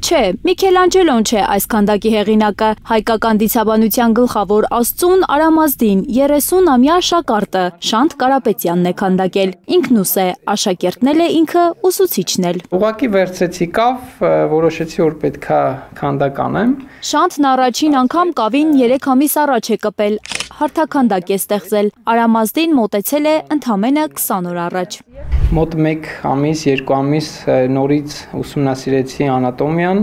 Չէ, Միքելանջելոն չէ այս քանդակի հեղինակը, հայկական դիցաբանության գլխավոր աստծուն Արամազդին 30-ամյա աշակերտը Շանթ Կարապետյանն է քանդակել, ինքնուս է, աշակերտնել է ինքը, ուսուցիչն էլ։ Ուղղակի վերցրեցի կավ, որոշեցի, որ պետքա քանդակ անեմ։ Շանթն առաջին անգամ կավին 3 ամիս առաջ է կպել, հարթաքանդակ է ստեղծել, Արամազդին մոտեցել է ընդամենը 20 օր առաջ։ Մոտ 1 ամիս, 2 ամիս նորից ուսումնասիրեցի անատոմիան,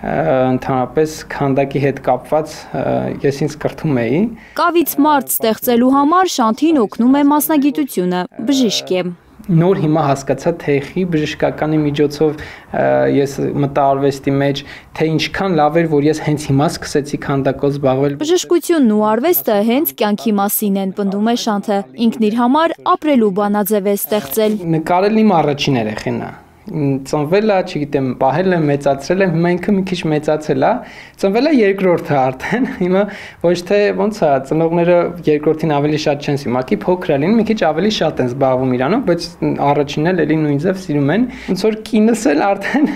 ընդհանրապես քանդակի հետ կապված ես ինձ կրթում էի։ Կավից մարդ ստեղծելու համար Շանթին օգնում է մասնագիտությունը, բժիշկ է։ Նոր հիմա հասկացա, թե խի բժշկականի միջոցով ես մտա արվեստի մեջ, թե ինչքան լավ էր, որ ես հենց հիմա սկսեցի քանդակով զբաղվել։ Բժշկությունն ու արվեստը հենց կյանքի մասին են, պնդում է Շանթը։ Ինքն իր համար ապրելու բանաձև է ստեղծել։ Նկարելն իմ առաջին երեխեն է։ Ծնվել է, չգիտեմ, պահել եմ, մեծացրել եմ, հիմա ինքը մի քիչ մեծացել է, ծնվել է երկրորդը արդեն, հիմա ոչ թե ոնց է, ծնողները երկրորդին ավելի շատ չեն սիրում, ակի փոքր է լինում, մի քիչ ավելի շատ են զբաղվում իրանով, բայց առաջինն էլ էլի նույն ձև սիրում են, ոնց որ կինս էլ արդեն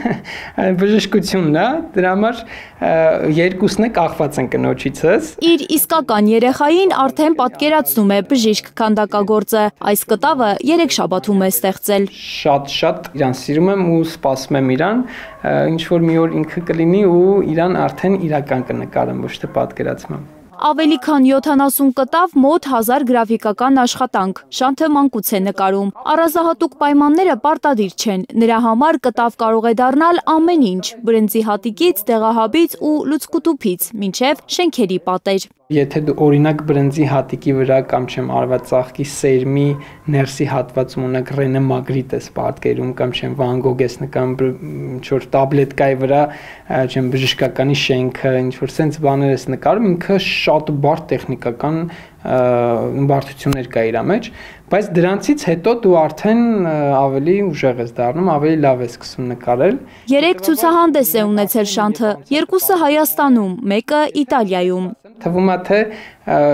բժշկությունն է, դրա համար երկուսն է կախված են կնոջիցս։ Իր իսկական երեխային արդեն պատկերացնում է բժիշկ քանդակագործը, այս կտավը 3 շաբաթում է ստեղծել։ Շատ իրան սիրում եմ ու սպասում եմ իրան, ինչ որ մի օր ինքը կլինի ու իրան արդեն իրական կնկարեմ, ոչ թե պատկերացմամբ։ Ավելի քան 70 կտավ, մոտ 1000 գրաֆիկական աշխատանք, Շանթը մանկուց է նկարում։ Առանձնահատուկ պայմանները պարտադիր չեն, նրա համար կտավ կարող է դառնալ ամեն ինչ, բրնձի հատիկից, դեղահաբից ու լուցկուտուփից, մինչև շենքերի պատեր։ Եթե դու օրինակ բրնձի հատիկի վրա կամ չեմ արվածախքի սերմի ներսի հատվածում ունեք Ռենե Մագրիտ ես պատկերում կամ չեմ Վան Գոգ ես նկարում ինչ-որ տաբլետկայի վրա չեմ բժշկականի շենքը ինչ-որ սենց բաներ ես նկարում, ինքը շատ բարդ տեխնիկական բարդություններ կա իր մեջ, բայց դրանցից հետո դու արդեն ավելի ուժեղ ես դառնում, ավելի լավ ես սկսում նկարել։ 3 ցուցահանդես է ունեցել Շանթը, 2-ը Հայաստանում, 1-ը Իտալիայում։ Թվում է թե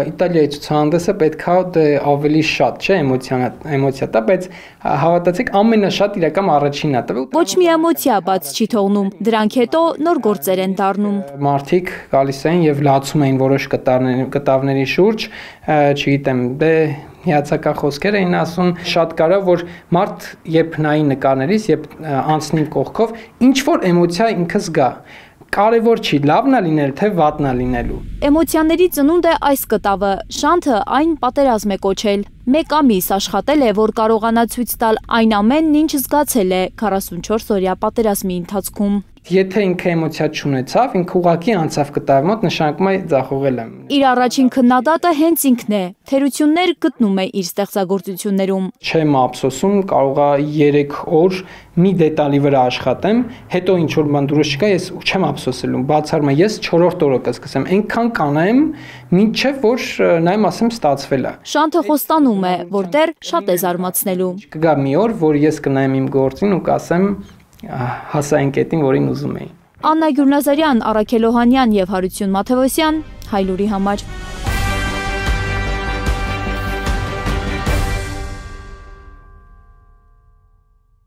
Իտալիայի ցուցահանդեսը պետքա ավելի շատ, չէ, էմոցիա տա, բայց հավատացեք ամենաշատ իրական առաջինն է տվել։ Ոչ մի էմոցիա բաց չի թողնում, դրանք հետո նոր գործեր են դառնում։ Մարդիկ գալիս էին եւ լացում էին որոշ կտավների շուրջ, չգիտեմ, դե հիացական խոսքեր էին ասում, շատ կարա որ մարդ երբ նայի նկարներից, երբ անցնի կողքով, ինչ որ էմոցիա ինքը զգա։ Կարևոր չի, լավն է լինել, թե վատն է լինելու։ Էմոցիաների ծնունդ է այս կտավը, Շանթը այն պատերազմ է կոչել։ 1 ամիս աշխատել է, որ կարողանա ցույց տալ այն ամենն, ինչ զգացել է 44 օրյա պատերազմի ընթացքում։ Եթե ինքը էմոցիա չունեցավ, ինքը ուղղակի անցավ կտավի մոտ, նշանակում է ձախողել եմ։ Իր առաջին քննադատը հենց ինքն է, թերություններ գտնում է իր ստեղծագործություններում։ Չեմ ափսոսում, կարողա 3 օր մի դետալի վրա աշխատեմ, հետո ինչ որ բան դուրս չկա, ես չեմ ափսոսելու, բացառում եմ, ես 4-րդ օրը կսկսեմ, այնքան կանեմ, մինչև որ նայեմ ասեմ ստացվել է։ Շանթը խոստանում է, որ դեռ շատ է զարմացնելու։ Կգա մի օր, որ ես կնայեմ իմ գործին ու կասեմ հասա այն կետին, որին ուզում էի։ Աննա Գյուրնազարյան, Առաքել Օհանյան եւ Հարություն Մաթեոսյան, Հայլուրի համար։